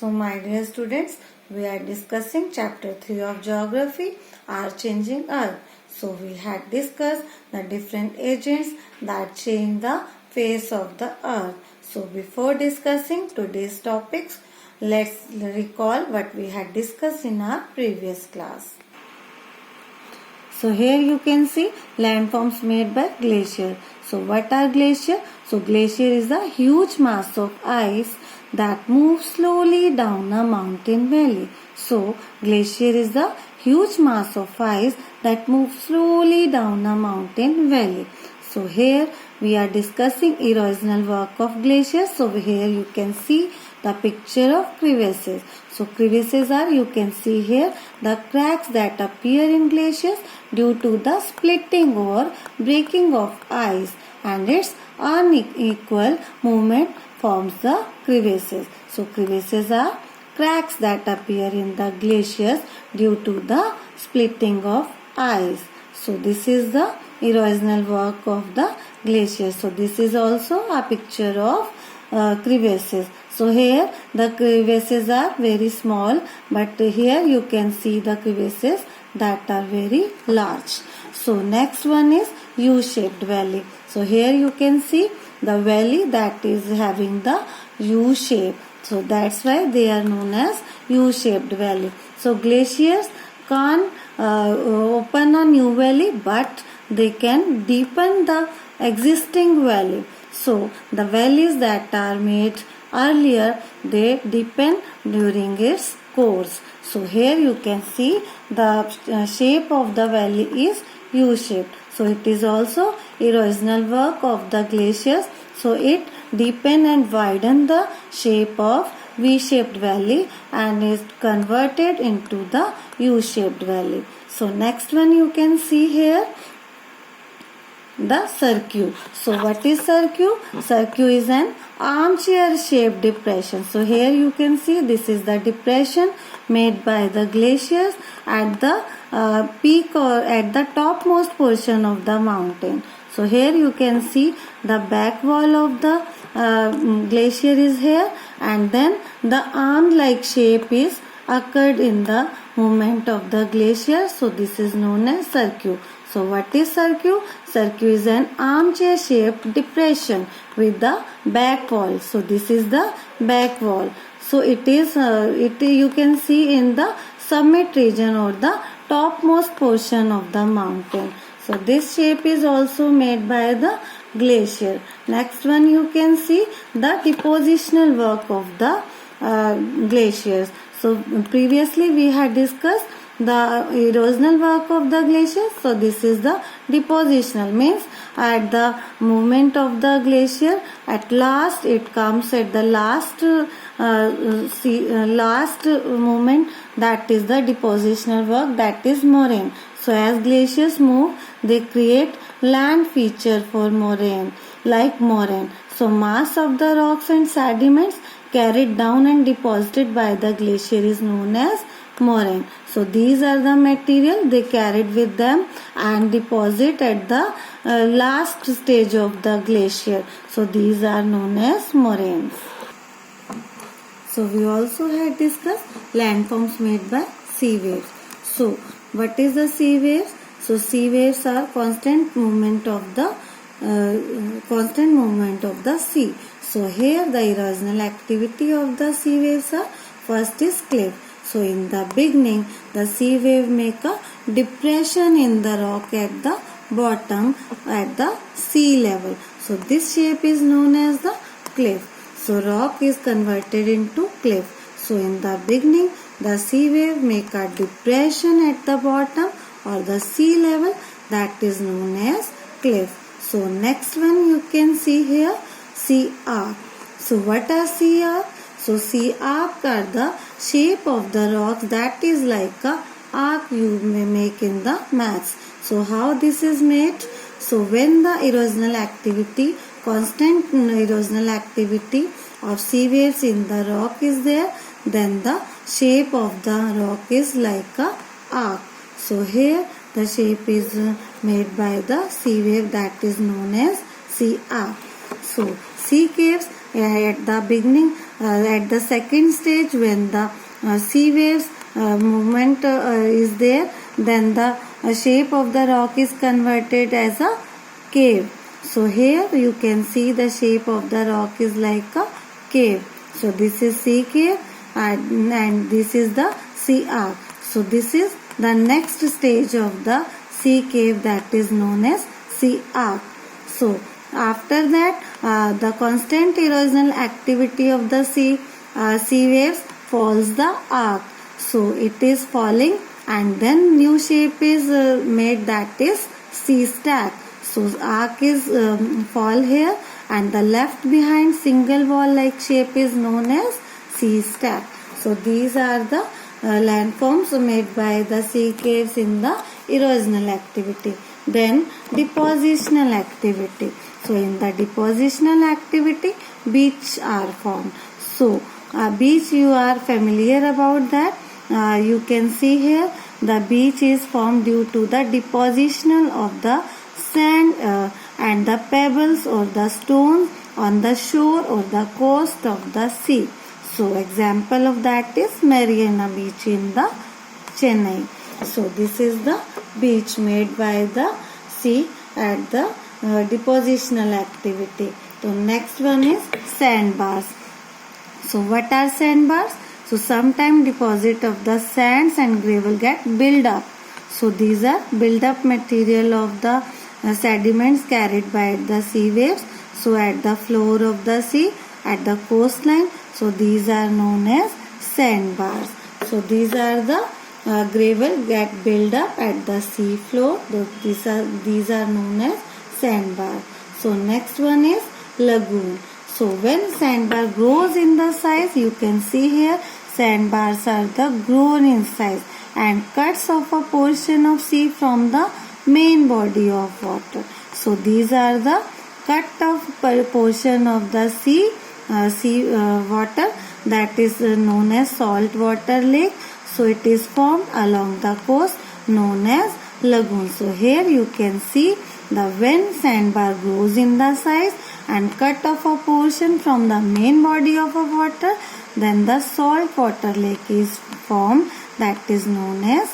So my dear students, we are discussing chapter 3 of geography, our changing earth. So we had discussed the different agents that change the face of the earth. So before discussing today's topics, let's recall what we had discussed in our previous class. So here you can see landforms made by glacier. So what are glacier? So glacier is a huge mass of ice that moves slowly down a mountain valley. So glacier is the huge mass of ice that moves slowly down a mountain valley. So here we are discussing erosional work of glaciers. So here you can see the picture of crevasses. So crevasses are, you can see here, the cracks that appear in glaciers due to the splitting or breaking of ice, and its unequal movement forms the crevasses. So crevasses are cracks that appear in the glaciers due to the splitting of ice. So this is the erosional work of the glaciers. So this is also a picture of crevasses. So here the crevasses are very small, but here you can see the crevasses that are very large. So next one is U-shaped valley. So here you can see the valley that is having the U shape. So that's why they are known as U-shaped valley. So glaciers can't open a new valley, but they can deepen the existing valley. So the valleys that are made earlier, they deepen during its course. So here you can see the shape of the valley is U-shaped. So it is also erosional work of the glaciers. So it deepen and widen the shape of V-shaped valley and is converted into the U-shaped valley. So next one you can see here, the cirque. So what is cirque? Cirque is an armchair shaped depression. So here you can see this is the depression made by the glaciers at the peak or at the topmost portion of the mountain. So here you can see the back wall of the glacier is here, and then the arm like shape is occurred in the movement of the glacier. So this is known as cirque. So what is cirque? Cirque is an armchair shaped depression with the back wall. So this is the back wall. So it is you can see in the summit region or the topmost portion of the mountain. So this shape is also made by the glacier. Next one you can see the depositional work of the glaciers. So previously we had discussed the erosional work of the glaciers. So this is the depositional, means at the movement of the glacier, at last it comes at the last last movement, that is the depositional work, that is moraine. So as glaciers move, they create land feature for moraine, like moraine. So mass of the rocks and sediments carried down and deposited by the glacier is known as moraine. So these are the material they carried with them and deposit at the last stage of the glacier. So these are known as moraines. So we also had discussed landforms made by sea waves. So what is the sea waves? So sea waves are constant movement of the sea. So here the erosional activity of the sea waves are, first is cliff. So in the beginning the sea wave make a depression in the rock at the bottom at the sea level. So this shape is known as the cliff. So rock is converted into cliff. So in the beginning the sea wave make a depression at the bottom or the sea level, that is known as cliff. So next one you can see here, sea arc. So what are sea arc? So sea arc are the shape of the rocks that is like a arc you may make in the maths. So how this is made? So when the erosional activity, constant erosional activity of sea waves in the rock is there, then the shape of the rock is like a arc. So here the shape is made by the sea wave, that is known as sea arc. So sea caves at the beginning at the second stage, when the sea waves movement is there, then the shape of the rock is converted as a cave. So here you can see the shape of the rock is like a cave. So this is sea cave and this is the sea arch. So this is the next stage of the sea cave, that is known as sea arch. So after that, the constant erosional activity of the sea waves falls the arch. So it is falling and then new shape is made, that is sea stack. So arch is fall here and the left behind single wall like shape is known as sea stack. So these are the landforms made by the sea caves in the erosional activity. Then depositional activity. So in the depositional activity, beach are formed. So beach, you are familiar about that. You can see here the beach is formed due to the depositional of the sand and the pebbles or the stones on the shore or the coast of the sea. So example of that is Mariana Beach in the Chennai. So this is the beach made by the sea at the depositional activity. So next one is sandbars. So what are sandbars? So sometime deposit of the sands and gravel get built up. So these are built up material of the sediments carried by the sea waves. So at the floor of the sea, at the coastline, so these are known as sandbars. So these are the gravel get built up at the sea floor. These are known as sandbar. So next one is lagoon. So when sandbar grows in the size, you can see here sandbars are the grown in size and cuts off a portion of sea from the main body of water. So these are the cut off portion of the sea water, that is known as salt water lake. So it is formed along the coast known as lagoon. So here you can see the when sandbar grows in the size and cut off a portion from the main body of a water, then the salt water lake is formed, that is known as